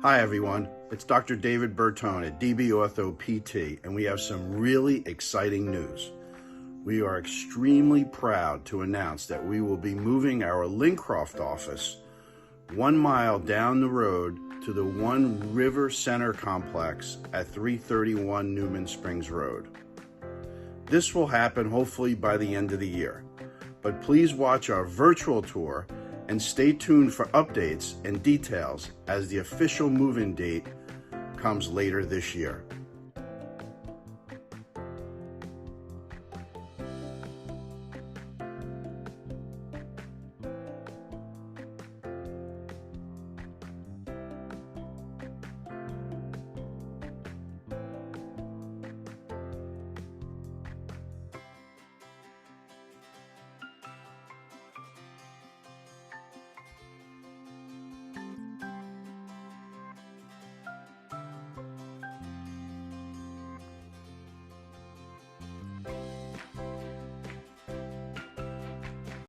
Hi everyone, it's Dr. David Bertone at DB OrthoPT, and we have some really exciting news. We are extremely proud to announce that we will be moving our Lincroft office 1 mile down the road to the One River Center complex at 331 Newman Springs Road. This will happen hopefully by the end of the year, but please watch our virtual tour and stay tuned for updates and details as the official move-in date comes later this year.